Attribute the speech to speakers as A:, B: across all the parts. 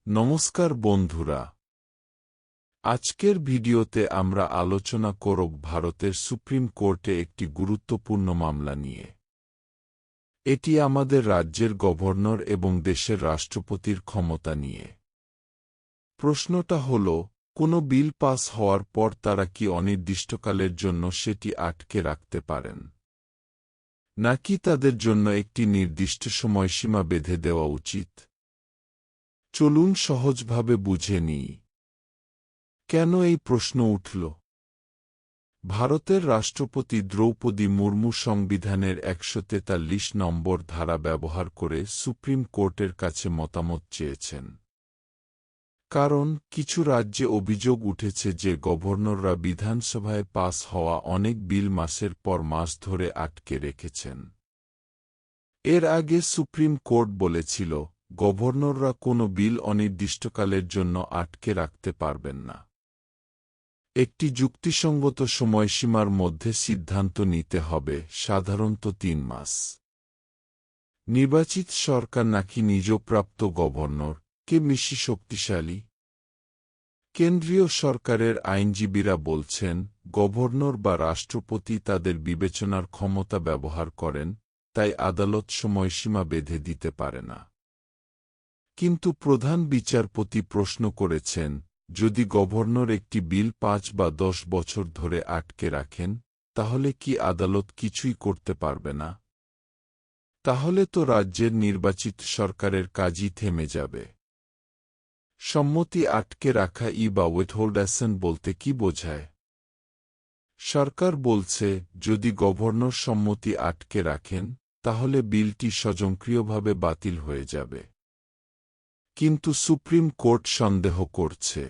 A: নমস্কার বন্ধুরা, আজকের ভিডিওতে আমরা আলোচনা করব ভারতের সুপ্রিম কোর্টে একটি গুরুত্বপূর্ণ মামলা নিয়ে। এটি আমাদের রাজ্যের গভর্নর এবং দেশের রাষ্ট্রপতির ক্ষমতা নিয়ে। প্রশ্নটা হল, কোনো বিল পাস হওয়ার পর তারা কি অনির্দিষ্টকালের জন্য সেটি আটকে রাখতে পারেন, নাকি তাদের জন্য একটি নির্দিষ্ট সময়সীমা বেঁধে দেওয়া উচিত? চলুন সহজভাবে বুঝে নিই কেন এই প্রশ্ন উঠল। ভারতের রাষ্ট্রপতি দ্রৌপদী মুর্মু সংবিধানের ১৪৩ নম্বর ধারা ব্যবহার করে সুপ্রিম কোর্টের কাছে মতামত চেয়েছেন। কারণ কিছু রাজ্যে অভিযোগ উঠেছে যে গভর্নররা বিধানসভায় পাস হওয়া অনেক বিল মাসের পর মাস ধরে আটকে রেখেছেন। এর আগে সুপ্রিম কোর্ট বলেছিল, গভর্নররা কোনো বিল অনির্দিষ্টকালের জন্য আটকে রাখতে পারবেন না। একটি যুক্তিসঙ্গত সময়সীমার মধ্যে সিদ্ধান্ত নিতে হবে, সাধারণত ৩ মাস। নির্বাচিত সরকার নাকি নিজপ্রাপ্ত গভর্নর, কে বেশি শক্তিশালী? কেন্দ্রীয় সরকারের আইনজীবীরা বলছেন, গভর্নর বা রাষ্ট্রপতি তাদের বিবেচনার ক্ষমতা ব্যবহার করেন, তাই আদালত সময়সীমা বেঁধে দিতে পারে না। কিন্তু প্রধান বিচারপতি প্রশ্ন করেছেন, যদি গভর্নর একটি বিল ৫ বা ১০ বছর ধরে আটকে রাখেন, তাহলে কি আদালত কিছুই করতে পারবে না? তাহলে তো রাজ্যের নির্বাচিত সরকারের কাজই থেমে যাবে। সম্মতি আটকে রাখা বা উইথহোল্ডেশন বলতে কি বোঝায়? সরকার বলছে, যদি গভর্নর সম্মতি আটকে রাখেন, তাহলে বিলটি স্বয়ংক্রিয়ভাবে বাতিল হয়ে যাবে। কিন্তু সুপ্রিম কোর্ট সন্দেহ করছে।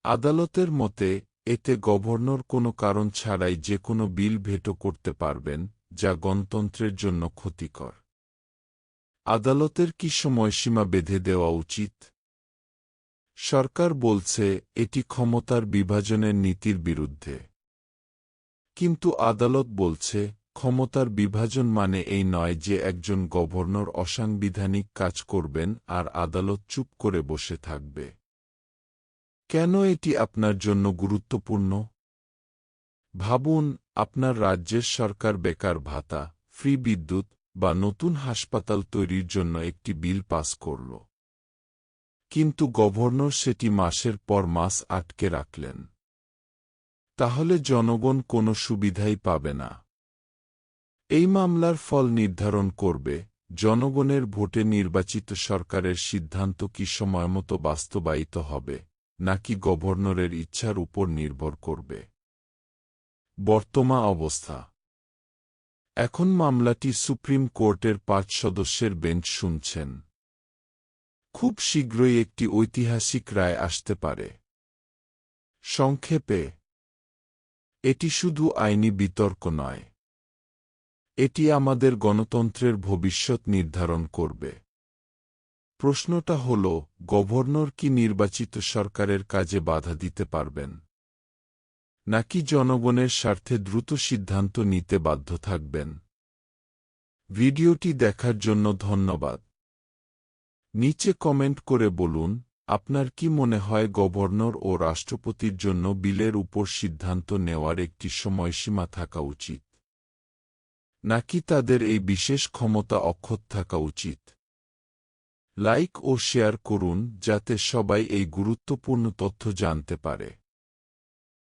A: আদালতের মতে, এতে গভর্নর কোনো কারণ ছাড়াই যে কোনো বিল ভেটো করতে পারবেন, যা গণতন্ত্রের জন্য ক্ষতিকর। আদালতের কি সময়সীমা বেঁধে দেওয়া উচিত? সরকার বলছে, এটি ক্ষমতার বিভাজনের নীতির বিরুদ্ধে। কিন্তু আদালত বলছে, ক্ষমতার বিভাজন মানে এই নয় যে একজন গভর্নর অসাংবিধানিক কাজ করবেন আর আদালত চুপ করে বসে থাকবে। কেন এটি আপনার জন্য গুরুত্বপূর্ণ? ভাবুন, আপনার রাজ্যের সরকার বেকার ভাতা, ফ্রি বিদ্যুৎ বা নতুন হাসপাতাল তৈরির জন্য একটি বিল পাস করল। কিন্তু গভর্নর সেটি মাসের পর মাস আটকে রাখলেন। তাহলে জনগণ কোনো সুবিধাই পাবে না। এই মামলার ফল নির্ধারণ করবে, জনগণের ভোটে নির্বাচিত সরকারের সিদ্ধান্ত কি সময়মতো বাস্তবায়িত হবে, নাকি গভর্নরের ইচ্ছার উপর নির্ভর করবে। বর্তমান অবস্থা। এখন মামলাটি সুপ্রিম কোর্টের ৫ সদস্যের বেঞ্চ শুনছেন। খুব শীঘ্রই একটি ঐতিহাসিক রায় আসতে পারে। সংক্ষেপে, এটি শুধু আইনি বিতর্ক নয়। এটি আমাদের গণতন্ত্রের ভবিষ্যৎ নির্ধারণ করবে। প্রশ্নটা হল, গভর্নর কি নির্বাচিত সরকারের কাজে বাধা দিতে পারবেন, নাকি জনগণের স্বার্থে দ্রুত সিদ্ধান্ত নিতে বাধ্য থাকবেন? ভিডিওটি দেখার জন্য ধন্যবাদ। নিচে কমেন্ট করে বলুন, আপনার কি মনে হয় গভর্নর ও রাষ্ট্রপতির জন্য বিলের উপর সিদ্ধান্ত নেওয়ার একটি সময়সীমা থাকা উচিত, নাকি তাদের এই বিশেষ ক্ষমতা অক্ষত থাকা উচিত? লাইক ও শেয়ার করুন যাতে সবাই এই গুরুত্বপূর্ণ তথ্য জানতে পারে।